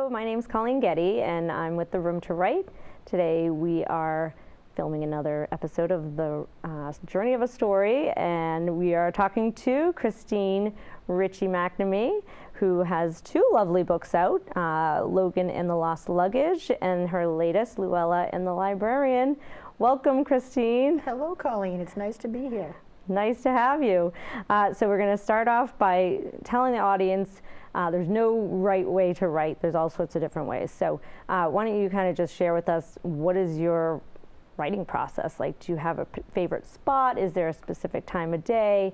Hello, my name is Colleen Getty, and I'm with the Room to Write. Today we are filming another episode of the Journey of a Story, and we are talking to Christine Ricci-McNamee, who has two lovely books out, Logan and the Lost Luggage, and her latest, Luella and the Librarian. Welcome, Christine. Hello, Colleen. It's nice to be here. Nice to have you. So we're going to start off by telling the audience there's no right way to write. There's all sorts of different ways. So why don't you kind of just share with us, what is your writing process like? Do you have a favorite spot? Is there a specific time of day?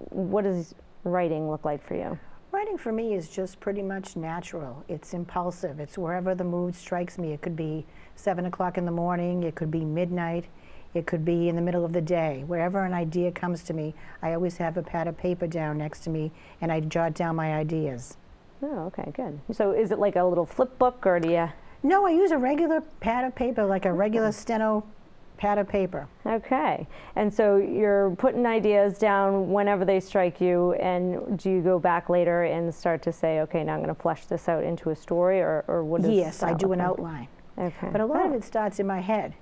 What does writing look like for you? Writing for me is just pretty much natural. It's impulsive. It's wherever the mood strikes me. It could be 7 o'clock in the morning. It could be midnight. It could be in the middle of the day. Wherever an idea comes to me, I always have a pad of paper down next to me, and I jot down my ideas. Oh, okay, good. So is it like a little flip book, or do you? No, I use a regular pad of paper, like a regular steno pad of paper. Okay. And so you're putting ideas down whenever they strike you, and do you go back later and start to say, okay, now I'm going to flesh this out into a story, or what is Yes, I do an outline. Okay. But a lot of it starts in my head.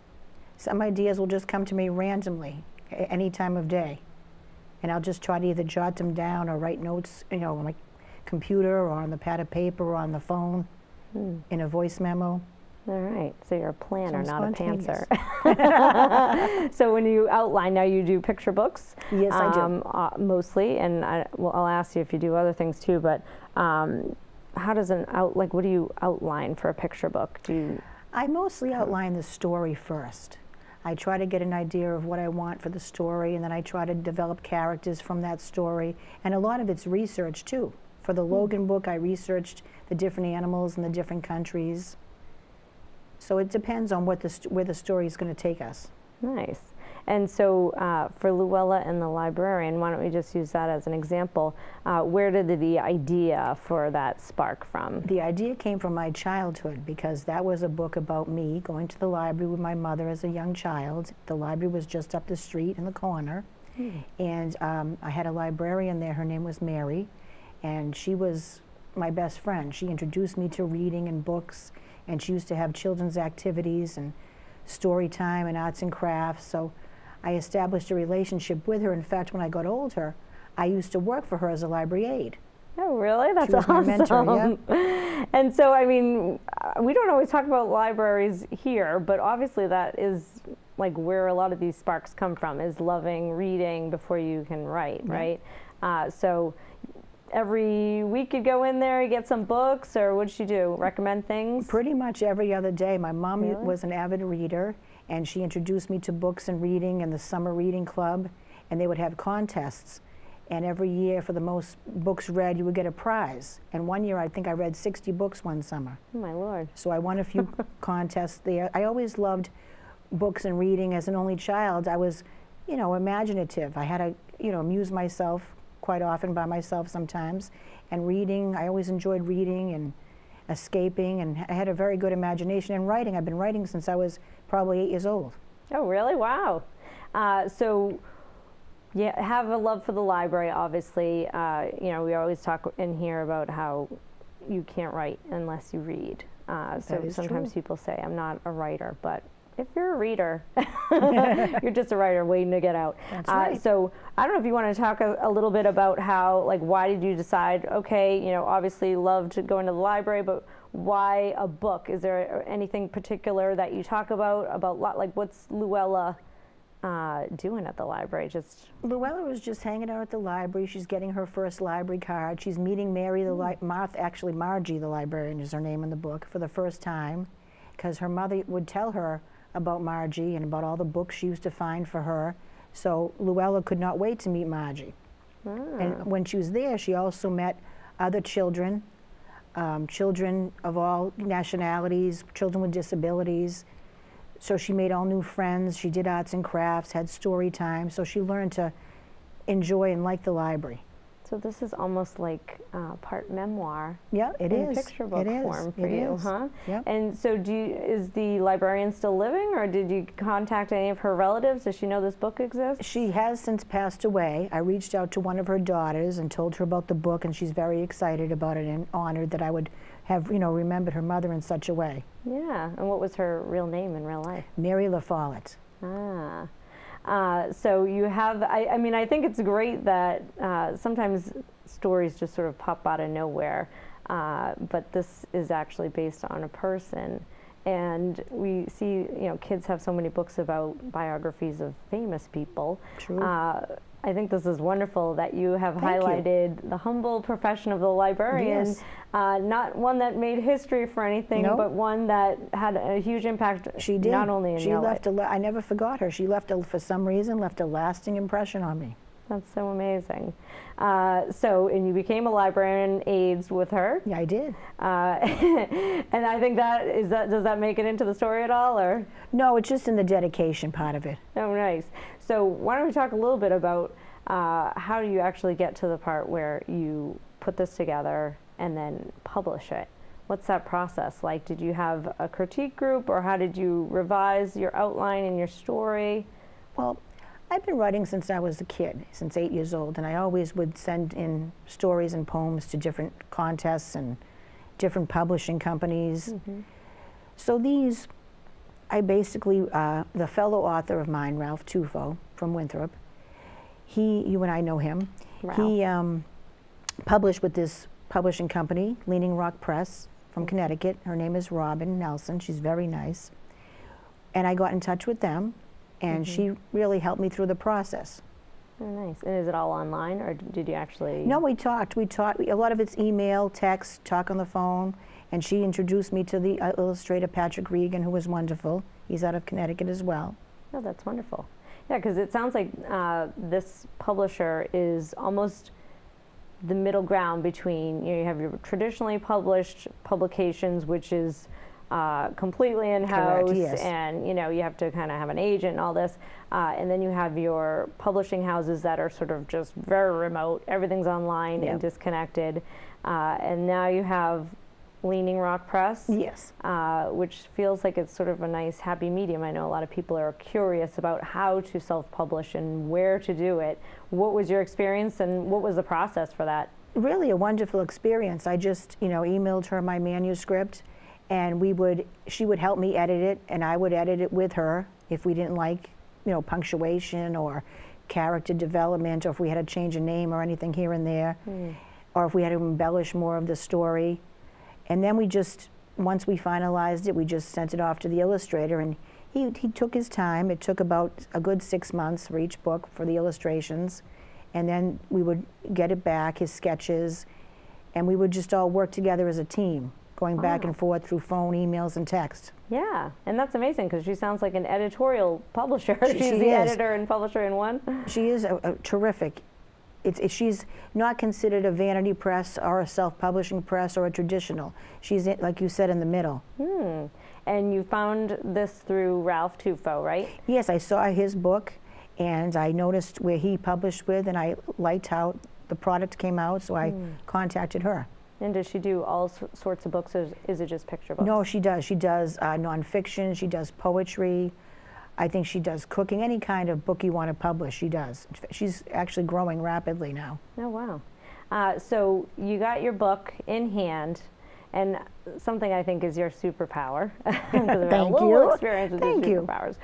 Some ideas will just come to me randomly, any time of day. And I'll just try to either jot them down or write notes, you know, on my computer or on the pad of paper or on the phone, in a voice memo. All right, so you're a planner, So not a pantser. spontaneous. So when you outline, now you do picture books? Yes, I do. Mostly, and I'll ask you if you do other things too, but how does what do you outline for a picture book? I mostly outline the story first. I try to get an idea of what I want for the story, and then I try to develop characters from that story. And a lot of it's research too. For the Logan book, I researched the different animals in the different countries. So it depends on what where the story is going to take us. Nice. And so for Luella and the Librarian, why don't we just use that as an example? Where did the idea for that spark from? The idea came from my childhood, because that was a book about me going to the library with my mother as a young child. The library was just up the street in the corner. And I had a librarian there. Her name was Mary, and she was my best friend. She introduced me to reading and books, and she used to have children's activities and story time and arts and crafts. So I established a relationship with her. In fact, when I got older, I used to work for her as a library aide. Oh, really? That's she was awesome. My mentor, yeah. And so, I mean, we don't always talk about libraries here, but obviously that is like where a lot of these sparks come from, is loving reading before you can write, right? So every week you go in there, you get some books, or what did she do? Recommend things? Pretty much every other day. My mom was an avid reader, and she introduced me to books and reading and the summer reading club, and they would have contests. And every year, for the most books read, you would get a prize. And one year, I think I read 60 books one summer. Oh, my Lord. So I won a few contests there. I always loved books and reading. As an only child, I was, you know, imaginative. I had to, you know, amuse myself quite often by myself sometimes. And reading, I always enjoyed reading and escaping, and I had a very good imagination. And writing, I've been writing since I was probably 8 years old. Oh, really? Wow. So you have a love for the library, obviously. You know, we always talk in here about how you can't write unless you read. So sometimes people say, I'm not a writer, but if you're a reader, you're just a writer waiting to get out. That's right. So I don't know if you want to talk a little bit about how, like, why did you decide, okay, you know, obviously loved going to the library, but why a book? Is there anything particular that you talk about like, what's Luella doing at the library? Just Luella was just hanging out at the library. She's getting her first library card. She's meeting Mary, actually Margie, the librarian is her name in the book, for the first time, because her mother would tell her about Margie and about all the books she used to find for her. So Luella could not wait to meet Margie. And when she was there, she also met other children, children of all nationalities, children with disabilities. So she made all new friends. She did arts and crafts, had story time. So she learned to enjoy and like the library. So this is almost like part memoir. Yeah, it is. Picture book form for it you, is. huh? Yep. And so is the librarian still living, or did you contact any of her relatives? Does she know this book exists? She has since passed away. I reached out to one of her daughters and told her about the book, and she's very excited about it and honored that I would have, remembered her mother in such a way. Yeah, and what was her real name in real life? Mary La Follette. Ah. So you have, I mean, I think it's great that sometimes stories just sort of pop out of nowhere, but this is actually based on a person. And we see, kids have so many books about biographies of famous people. True. I think this is wonderful that you have highlighted the humble profession of the librarian. Yes. Not one that made history for anything, Nope. but one that had a huge impact. She did. Not only in your life. I never forgot her. She for some reason, left a lasting impression on me. That's so amazing. And you became a librarian aides with her. Yeah, I did. And I think does that make it into the story at all, or? No, it's just in the dedication part of it. Oh, nice. So why don't we talk a little bit about how do you actually get to the part where you put this together and then publish it? What's that process like? Did you have a critique group, or how did you revise your outline and your story? Well, I've been writing since I was a kid, since 8 years old, and I always would send in stories and poems to different contests and different publishing companies. Mm-hmm. So these, I basically, the fellow author of mine, Ralph Tufo from Winthrop, you and I know him. Ralph. He published with this publishing company, Leaning Rock Press from Connecticut. Her name is Robin Nelson. She's very nice. And I got in touch with them, and she really helped me through the process. Oh, nice. And is it all online, or did you actually? No, we talked. A lot of it's email, text, talk on the phone, and she introduced me to the illustrator Patrick Regan, who was wonderful. He's out of Connecticut as well. Oh, that's wonderful. Yeah, because it sounds like this publisher is almost the middle ground between, you have your traditionally published publications, which is completely in-house. Correct, yes. And you have to kind of have an agent and all this, and then you have your publishing houses that are sort of just very remote, everything's online and disconnected, and now you have Leaning Rock Press, yes, which feels like it's sort of a nice happy medium. I know a lot of people are curious about how to self-publish and where to do it. What was your experience, and what was the process for that? Really a wonderful experience. I just emailed her my manuscript, and she would help me edit it, and I would edit it with her if we didn't like punctuation or character development, or if we had to change a name or anything here and there, or if we had to embellish more of the story. And then once we finalized it, we just sent it off to the illustrator, and he took his time. It took about a good 6 months for each book for the illustrations, and then we would get it back, his sketches, and we would just all work together as a team, going back and forth through phone, emails, and text. Yeah, and that's amazing, because she sounds like an editorial publisher. She's the editor and publisher in one. She is a terrific. She's not considered a vanity press or a self-publishing press or a traditional. She's, like you said, in the middle. And you found this through Ralph Tufo, right? Yes, I saw his book, and I noticed where he published with, and I liked how the product came out, so I contacted her. And does she do all sorts of books, or is it just picture books? No, she does. She does nonfiction, she does poetry, I think she does cooking, any kind of book you want to publish, she does. She's actually growing rapidly now. Oh, wow. So you got your book in hand, and something I think is your superpower, because I've had a little experience with your superpowers,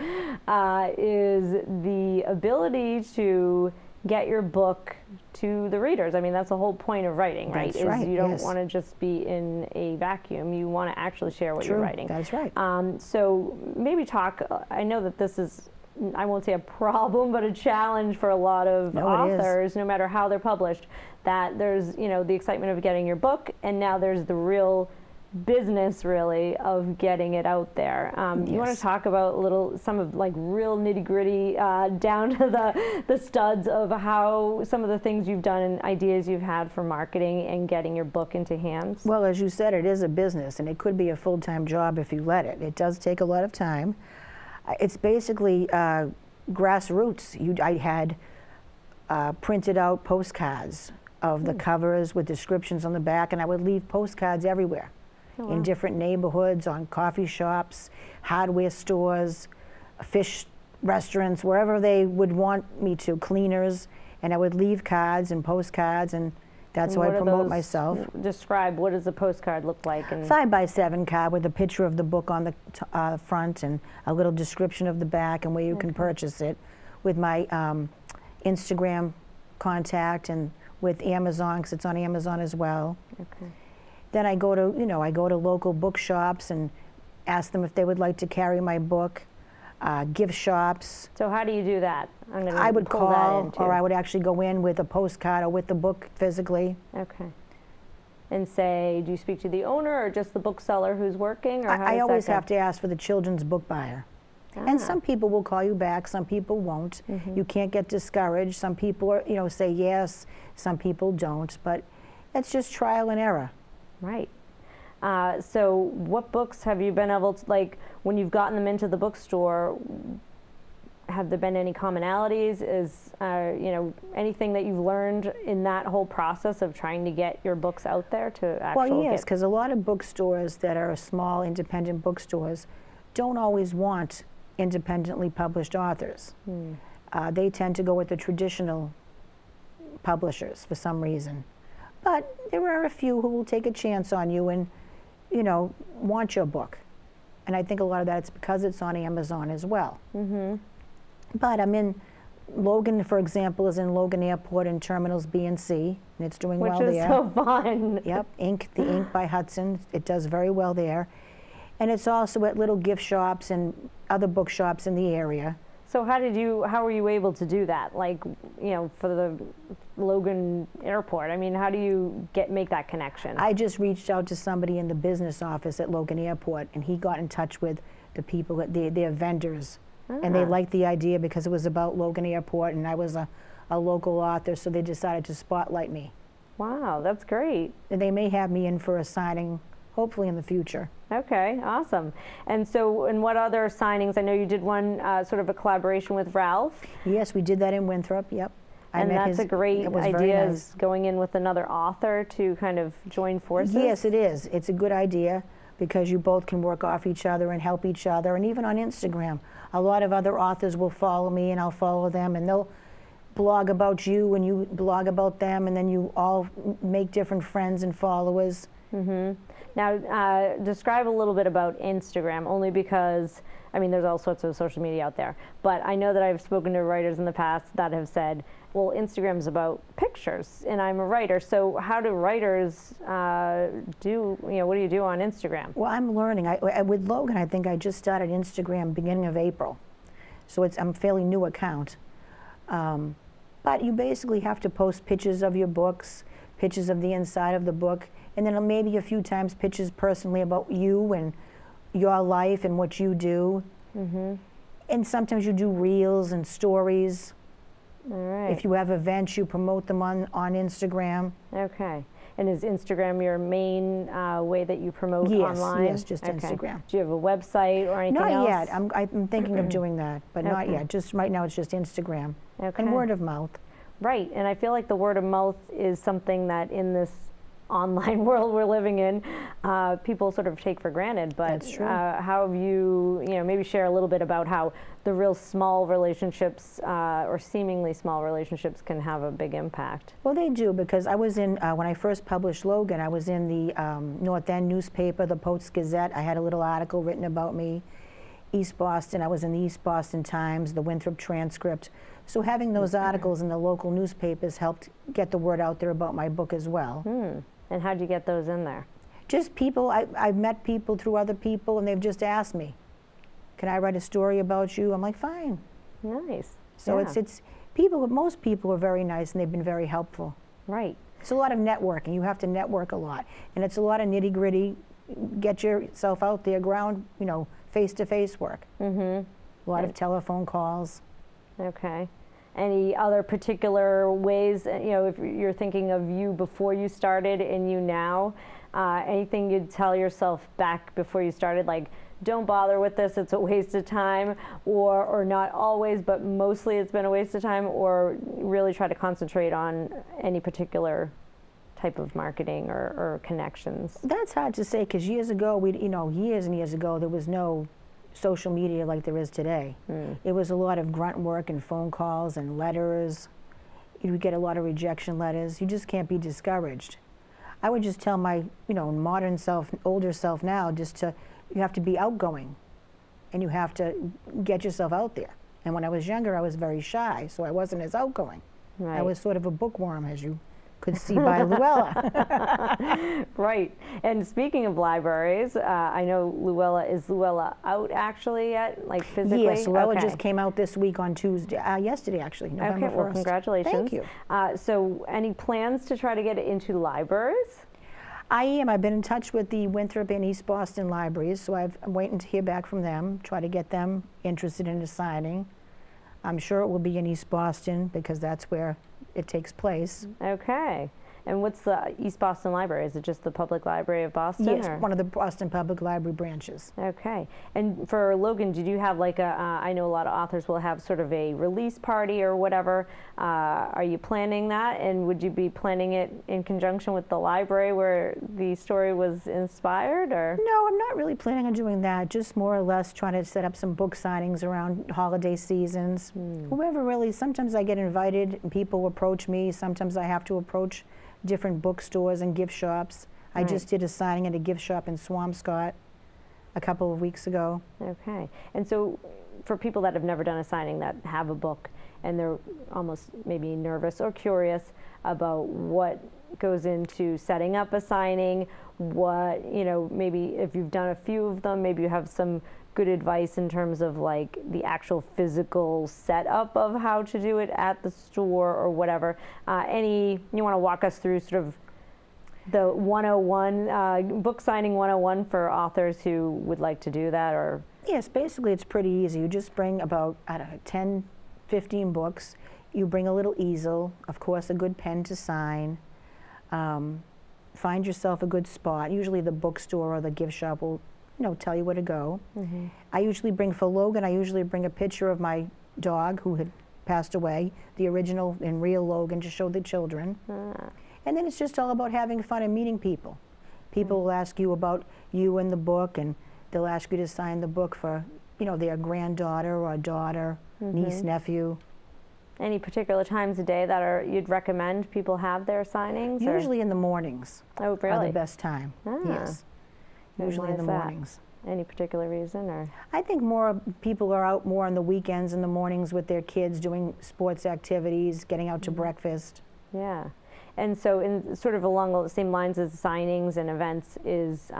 is the ability to get your book to the readers. I mean, that's the whole point of writing, right? That's right, you don't want to just be in a vacuum. You want to actually share what you're writing. That's right. So maybe talk, I know that this is, I won't say a problem, but a challenge for a lot of authors, no matter how they're published, that there's, the excitement of getting your book, and now there's the real business, really, of getting it out there. You want to talk about some of real nitty-gritty, down to the studs of how some of the things you've done and ideas you've had for marketing and getting your book into hands? Well, as you said, it is a business, and it could be a full-time job if you let it. It does take a lot of time. It's basically grassroots. I had printed out postcards of the covers with descriptions on the back, and I would leave postcards everywhere. Oh, wow. In different neighborhoods, on coffee shops, hardware stores, fish restaurants, wherever they would want me to, cleaners, and I would leave cards and postcards, and that's how I promote myself. Describe, what does a postcard look like? And 5x7 card with a picture of the book on the front and a little description of the back and where you can purchase it, with my Instagram contact and with Amazon, because it's on Amazon as well. Okay. Then I go to, I go to local bookshops and ask them if they would like to carry my book. Gift shops. So how do you do that? I would call, or I would actually go in with a postcard or with the book physically. Okay. And say, do you speak to the owner or just the bookseller who's working? Or I always have to ask for the children's book buyer. And some people will call you back, some people won't. You can't get discouraged. Some people are, say yes, some people don't. But it's just trial and error. Right. So what books have you been able to, like, when you've gotten them into the bookstore, have there been any commonalities? Is, anything that you've learned in that whole process of trying to get your books out there to actually Well, yes, because a lot of bookstores that are small independent bookstores don't always want independently published authors. They tend to go with the traditional publishers for some reason. But there are a few who will take a chance on you and, want your book. And I think a lot of that it's because it's on Amazon as well. But I'm in Logan, for example, is in Logan Airport in Terminals B and C, and it's doing well there. Which is so fun. Yep, the Ink by Hudson, it does very well there. And it's also at little gift shops and other bookshops in the area. So how were you able to do that? Like, for the Logan Airport, I mean, how do you make that connection? I just reached out to somebody in the business office at Logan Airport, and he got in touch with the people, their vendors. And they liked the idea because it was about Logan Airport, and I was a local author, so they decided to spotlight me. Wow, that's great. And they may have me in for a signing, hopefully in the future. Okay, awesome. And so, and what other signings? I know you did one sort of a collaboration with Ralph. Yes, we did that in Winthrop, yep. And that's a great idea, is going in with another author to kind of join forces? Yes, it is. It's a good idea because you both can work off each other and help each other. And even on Instagram, a lot of other authors will follow me and I'll follow them, and they'll blog about you and you blog about them, and then you all make different friends and followers. Now, describe a little bit about Instagram, only because, I mean, there's all sorts of social media out there, but I know that I've spoken to writers in the past that have said, well, Instagram's about pictures, and I'm a writer, so how do writers what do you do on Instagram? Well, I'm learning. With Logan, I think I just started Instagram beginning of April, so I'm a fairly new account. But you basically have to post pictures of your books, pictures of the inside of the book, and then maybe a few times pictures personally about you and your life and what you do. And sometimes you do reels and stories. All right. If you have events, you promote them on Instagram. Okay. And is Instagram your main way that you promote online? Yes, just Instagram. Do you have a website or anything else? Not yet. I'm thinking of doing that, but not yet. Just right now, it's just Instagram and word of mouth. Right, and I feel like the word of mouth is something that in this online world we're living in, people sort of take for granted. But that's true. how have you, maybe share a little bit about how the real small relationships or seemingly small relationships can have a big impact? Well, they do, because I was in, when I first published Logan, I was in the North End newspaper, the Post-Gazette. I had a little article written about me. East Boston, I was in the East Boston Times, the Winthrop Transcript. So having those articles in the local newspapers helped get the word out there about my book as well. And how'd you get those in there? Just people, I've met people through other people, and they've just asked me, can I write a story about you? I'm like, fine. Nice. So it's people, most people are very nice, and they've been very helpful. Right. It's a lot of networking. You have to network a lot. And it's a lot of nitty-gritty, get yourself out there, ground, face-to-face work. A lot of telephone calls. Okay. Any other particular ways, if you're thinking of you before you started and you now, anything you'd tell yourself back before you started, like don't bother with this, it's a waste of time, or not always, but mostly it's been a waste of time, or really try to concentrate on any particular type of marketing or connections? That's hard to say, because years ago, years and years ago, there was no social media like there is today. It was a lot of grunt work and phone calls and letters. You would get a lot of rejection letters. You just can't be discouraged. I would just tell my, modern self, older self now, you have to be outgoing, and you have to get yourself out there. And when I was younger, I was very shy, so I wasn't as outgoing. Right. I was sort of a bookworm, as you could see by Luella. Right. And speaking of libraries, I know is Luella out actually yet, like physically? Yes, Luella just came out this week on Tuesday, yesterday actually, November 1st. Well, congratulations. Thank you. So any plans to try to get it into libraries? I am. I've been in touch with the Winthrop and East Boston libraries, so I'm waiting to hear back from them, try to get them interested in a signing. I'm sure it will be in East Boston, because that's where it takes place. Okay. And what's the East Boston Library? Is it just the Public Library of Boston? Yes, or? one of the Boston Public Library branches. Okay. And for Logan, did you have like I know a lot of authors will have sort of a release party or whatever. Are you planning that? And would you be planning it in conjunction with the library where the story was inspired? Or? No, I'm not really planning on doing that. Just more or less trying to set up some book signings around holiday seasons. Whoever really, sometimes I get invited and people approach me. Sometimes I have to approach different bookstores and gift shops. I just did a signing at a gift shop in Swampscott a couple of weeks ago. Okay. And so for people that have never done a signing, that have a book, and they're almost maybe nervous or curious about what goes into setting up a signing, what, maybe if you've done a few of them, maybe you have some good advice in terms of like the actual physical setup of how to do it at the store or whatever. You want to walk us through sort of the 101, book signing 101 for authors who would like to do that? Or yes, basically it's pretty easy. You just bring about, 10, 15 books. You bring a little easel, of course a good pen to sign. Find yourself a good spot. Usually the bookstore or the gift shop will tell you where to go. I usually bring, for Logan, I usually bring a picture of my dog who had passed away, the original and real Logan, to show the children. And then it's just all about having fun and meeting people. People will ask you about you and the book, and they'll ask you to sign the book for, their granddaughter or daughter, niece, nephew. Any particular times of day that you'd recommend people have their signings? Usually in the mornings. Oh, really? Are the best time. Yes. Usually in the mornings. Any particular reason? Or I think more people are out more on the weekends and the mornings with their kids, doing sports activities, getting out to breakfast. Yeah. And so in sort of along the same lines as signings and events is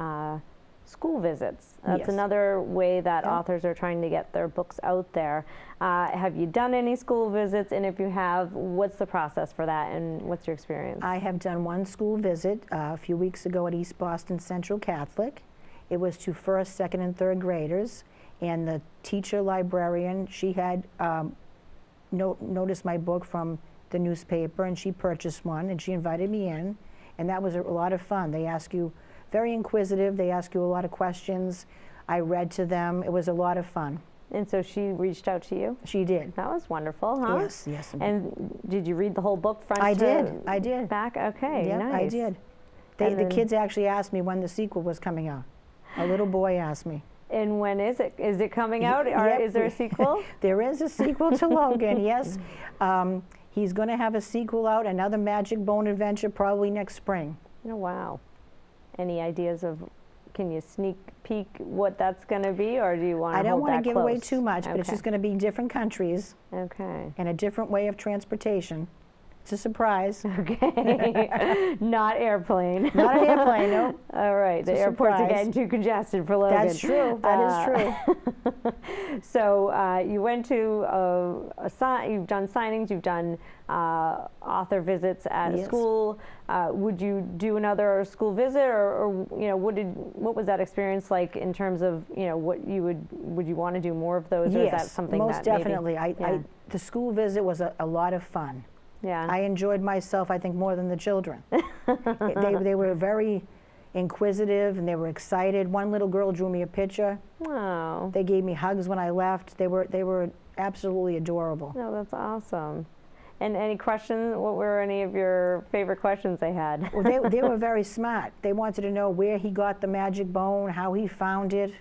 school visits. That's another way that authors are trying to get their books out there. Have you done any school visits? And if you have, what's the process for that, and what's your experience? I have done one school visit a few weeks ago at East Boston Central Catholic. It was to first, second, and third graders. And the teacher librarian, she had noticed my book from the newspaper, and she purchased one, and she invited me in. And that was a lot of fun. They ask you, very inquisitive, they ask you a lot of questions. I read to them. It was a lot of fun. And so she reached out to you? She did. That was wonderful, huh? Yes, yes. And did you read the whole book front I to I did. back? Okay, yep, nice. I did. The kids actually asked me when the sequel was coming out. A little boy asked me. And when is it? Is it coming out? Or is there a sequel? There is a sequel to Logan, yes. He's going to have a sequel out, another Magic Bone adventure, probably next spring. Oh, wow. Any ideas of, can you sneak peek what that's going to be, or do you want to hold that close? I don't want to give away too much, but it's just going to be different countries. Okay. And a different way of transportation. It's a surprise. Okay. Not airplane. Not an airplane, no. All right. The airports are getting too congested for Logan. That's true. That is true. So you went to you've done signings, you've done author visits at a school. Would you do another school visit, or what was that experience like in terms of what you would you want to do more of those? Or is that something most that definitely. Maybe, the school visit was a lot of fun. Yeah. I enjoyed myself, I think, more than the children. They were very, inquisitive, and they were excited. One little girl drew me a picture. Wow. They gave me hugs when I left. They were absolutely adorable. No, that's awesome. And any questions? What were any of your favorite questions they had? Well, they were very smart. They wanted to know where he got the magic bone, how he found it,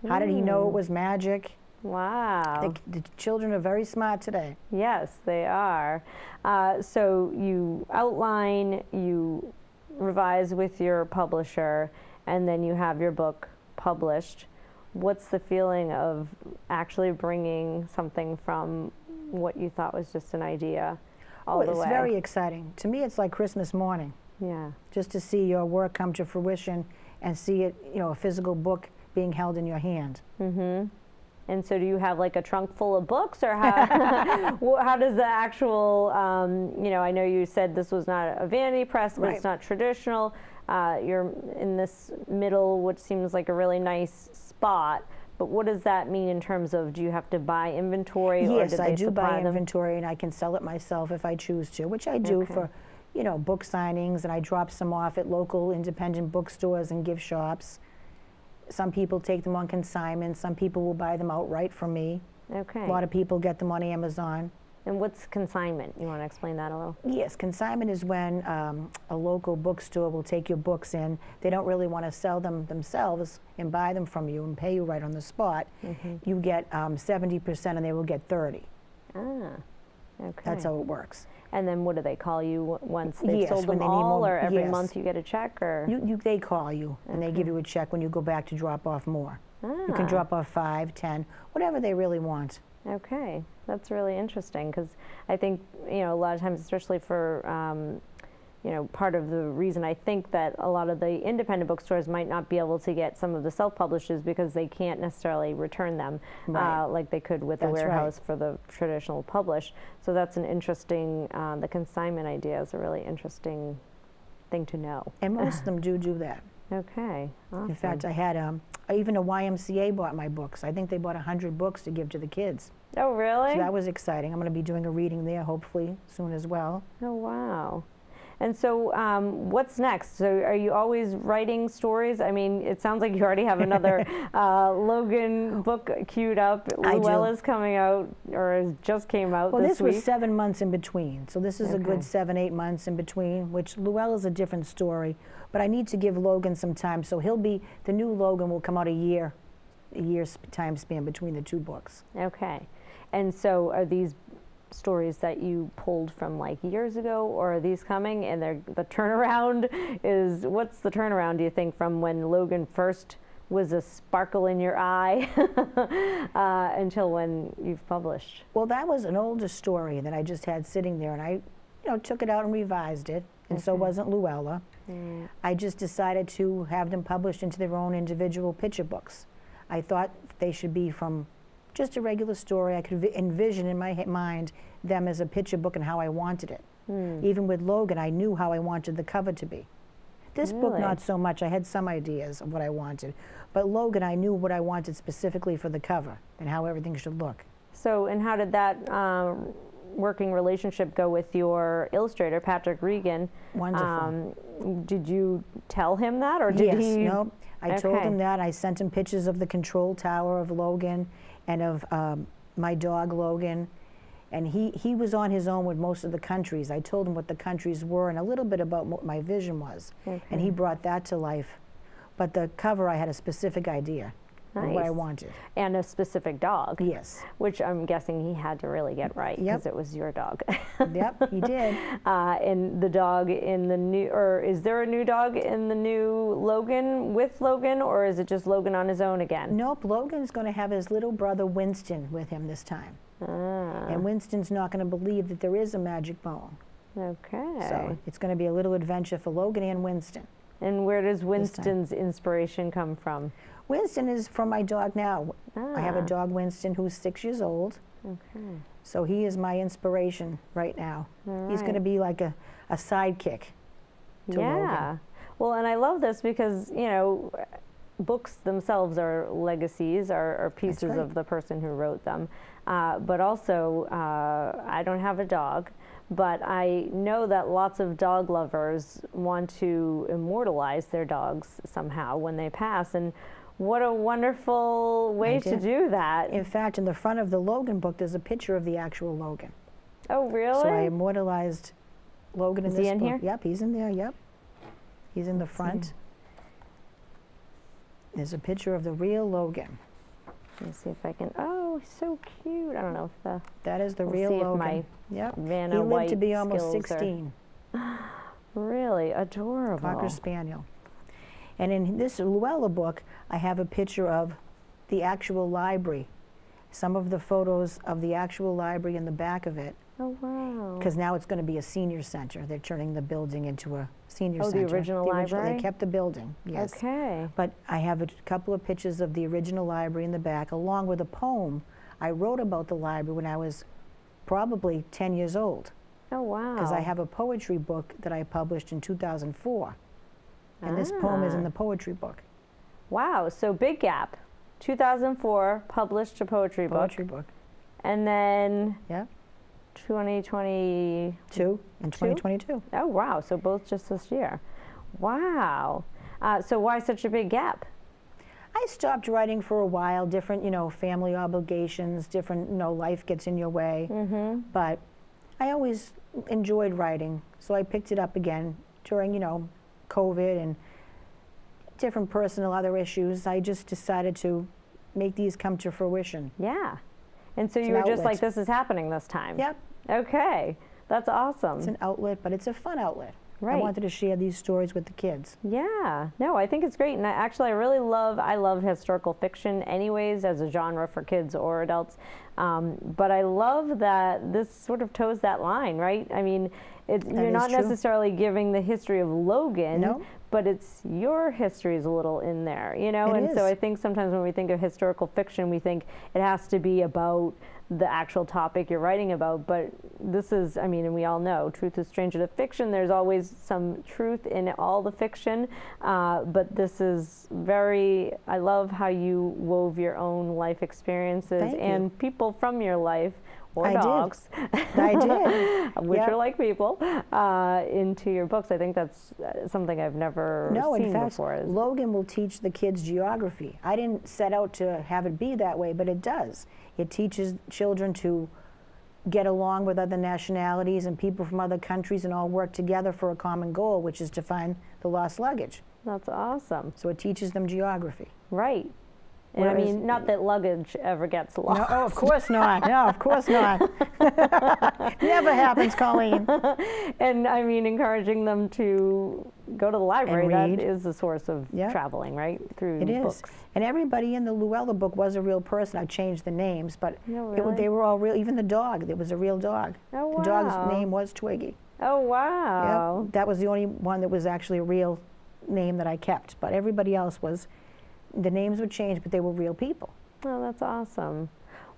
how did he know it was magic. Wow. The children are very smart today. Yes, they are. So you outline, you revise with your publisher, and then you have your book published. What's the feeling of actually bringing something from what you thought was just an idea all the way? It's very exciting. To me, it's like Christmas morning. Yeah. Just to see your work come to fruition and see it, a physical book being held in your hand. Mm-hmm. And so do you have like a trunk full of books, or how, how does the actual, I know you said this was not a vanity press, but it's not traditional. You're in this middle, which seems like a really nice spot. But what does that mean in terms of, do you have to buy inventory? Yes, or do I they do supply buy them? inventory, and I can sell it myself if I choose to, which I do for, book signings, and I drop some off at local independent bookstores and gift shops. Some people take them on consignment. Some people will buy them outright from me. Okay. A lot of people get them on Amazon. And what's consignment? You want to explain that a little? Yes, consignment is when a local bookstore will take your books in. They don't really want to sell them themselves and buy them from you and pay you right on the spot. Mm-hmm. You get 70% and they will get 30%. Ah, okay. That's how it works. And then what do they call you once they've sold when them they need all, more, or every month you get a check? Or they call you, and they give you a check when you go back to drop off more. You can drop off 5, 10, whatever they really want. Okay, that's really interesting, because I think, a lot of times, especially for, part of the reason I think that a lot of the independent bookstores might not be able to get some of the self-publishes because they can't necessarily return them like they could with the warehouse for the traditional publish. So that's an interesting, the consignment idea is a really interesting thing to know. And most of them do that. Okay, awesome. In fact, I had even a YMCA bought my books. I think they bought 100 books to give to the kids. Oh, really? So that was exciting. I'm going to be doing a reading there hopefully soon as well. Oh, wow. And so what's next? So are you always writing stories? I mean, it sounds like you already have another Logan book queued up. Luella's coming out, or just came out this week. Well, this was 7 months in between. So this is a good 7, 8 months in between, which Luella's a different story. But I need to give Logan some time. So the new Logan will come out a year's time span between the 2 books. Okay. And so are these stories that you pulled from like years ago, or are these coming and the turnaround is, what's the turnaround, do you think, from when Logan first was a sparkle in your eye until when you've published? Well, that was an older story that I just had sitting there, and I took it out and revised it, and so wasn't Luella. I just decided to have them published into their own individual picture books. I thought they should be from just a regular story. I could envision in my mind them as a picture book and how I wanted it. Even with Logan, I knew how I wanted the cover to be. This book, not so much. I had some ideas of what I wanted. But Logan, I knew what I wanted specifically for the cover and how everything should look. So, and how did that working relationship go with your illustrator, Patrick Regan? Wonderful. Did you tell him that, or did he? Yes, no. I told him that. I sent him pictures of the control tower of Logan and of my dog Logan, and he was on his own with most of the countries. I told him what the countries were and a little bit about what my vision was, and he brought that to life. But the cover, I had a specific idea of what I wanted. And a specific dog. Yes. Which I'm guessing he had to really get right, because it was your dog. Yep, he did. And the dog in the new, or is there a new dog in the new Logan with Logan, or is it just Logan on his own again? Nope, Logan's going to have his little brother Winston with him this time. And Winston's not going to believe that there is a magic bone. Okay. So it's going to be a little adventure for Logan and Winston. And where does Winston's inspiration come from? Winston is from my dog now. I have a dog, Winston, who's 6 years old. Okay. So he is my inspiration right now. He's going to be like a sidekick to Logan. Well, and I love this because, you know, books themselves are legacies, are pieces of the person who wrote them. But also, I don't have a dog, but I know that lots of dog lovers want to immortalize their dogs somehow when they pass, and what a wonderful way to do that. In fact, in the front of the Logan book, there's a picture of the actual Logan. Oh, really? So I immortalized Logan in this book. Is he in here? Yep, he's in there, yep. He's in the front. There's a picture of the real Logan. Let me see if I can, oh, he's so cute. I don't know if the... That is the we'll real see Logan. If my yep. Vanna He lived White to be almost skills 16. Really adorable. Cocker Spaniel. And in this Luella book, I have a picture of the actual library. Some of the photos of the actual library in the back of it. Oh, wow. Because now it's going to be a senior center. They're turning the building into a senior center. Oh, the original library? They kept the building, yes. Okay. But I have a couple of pictures of the original library in the back, along with a poem I wrote about the library when I was probably 10 years old. Oh, wow. Because I have a poetry book that I published in 2004. And this poem is in the poetry book. Wow, so big gap. 2004, published a poetry book. Poetry book. And then... Yeah. 2022 and 2022. Oh, wow. So both just this year. Wow. So why such a big gap? I stopped writing for a while. Different, family obligations, different, life gets in your way. Mm-hmm. But I always enjoyed writing. So I picked it up again during, COVID and different personal other issues. I just decided to make these come to fruition. Yeah. And so you were just like, this is happening this time. Yep. Okay. That's awesome. It's an outlet, but it's a fun outlet. Right. I wanted to share these stories with the kids. Yeah. No, I think it's great. And I really love historical fiction anyways as a genre for kids or adults. But I love that this sort of toes that line, right? I mean, you're not necessarily giving the history of Logan, no. But it's your history is a little in there, and so I think sometimes when we think of historical fiction, we think it has to be about the actual topic you're writing about, but this is, and we all know, truth is stranger to fiction. There's always some truth in all the fiction, but this is I love how you wove your own life experiences and people from your life, or dogs. I did. Which are like people, into your books. I think that's something I've never seen before. Logan will teach the kids geography. I didn't set out to have it be that way, but it does. It teaches children to get along with other nationalities and people from other countries and all work together for a common goal, which is to find the lost luggage. That's awesome. So it teaches them geography. Right. And not that luggage ever gets lost. No, of course not. No, of course not. Never happens, Colleen. And encouraging them to go to the library. That is the source of traveling, right? Through books. And everybody in the Luella book was a real person. I changed the names, but really? They were all real. Even the dog, there was a real dog. Oh, wow. The dog's name was Twiggy. Oh, wow. Yep. That was the only one that was actually a real name that I kept, but everybody else was... The names would change, but they were real people. Oh, that's awesome.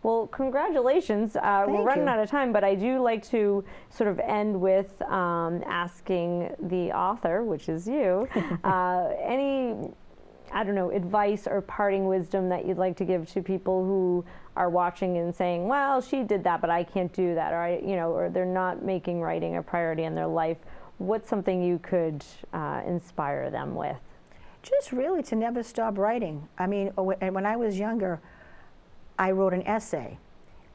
Well, congratulations. We're running out of time, but I do like to sort of end with asking the author, which is you, any, advice or parting wisdom that you'd like to give to people who are watching and saying, well, she did that, but I can't do that, or or they're not making writing a priority in their life. What's something you could inspire them with? Just really to never stop writing. When I was younger, I wrote an essay.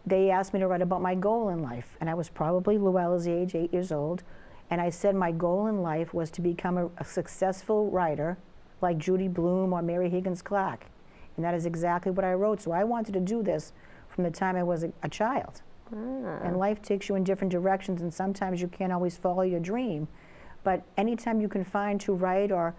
They asked me to write about my goal in life, and I was probably Luella's age, 8 years old, and I said my goal in life was to become a successful writer like Judy Blume or Mary Higgins Clark, and that is exactly what I wrote. So I wanted to do this from the time I was a child. And life takes you in different directions, and sometimes you can't always follow your dream, but anytime you can find to write or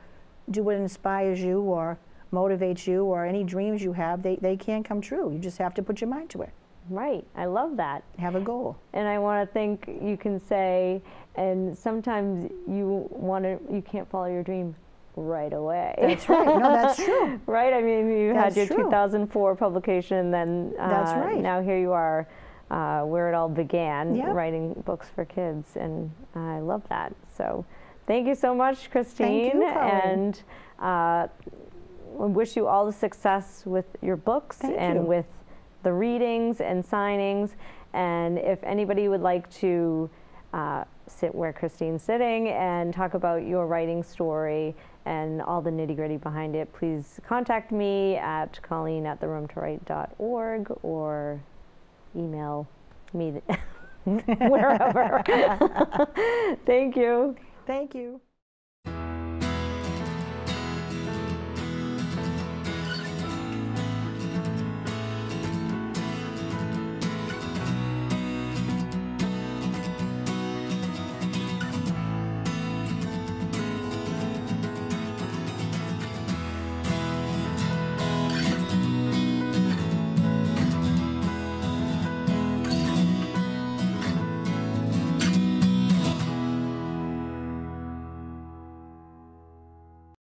do what inspires you or motivates you, or any dreams you have, they can come true. You just have to put your mind to it. Right. I love that. Have a goal. And I want to think you can say, and sometimes you can't follow your dream right away. That's right. No, that's true. Right? You had your 2004 publication, then that's right. Now here you are, where it all began, writing books for kids, and I love that. So thank you so much, Christine. Thank you, Colleen. And we wish you all the success with your books with the readings and signings. And if anybody would like to sit where Christine's sitting and talk about your writing story and all the nitty-gritty behind it, please contact me at colleen@theroomtowrite.org or email me wherever. Thank you. Thank you.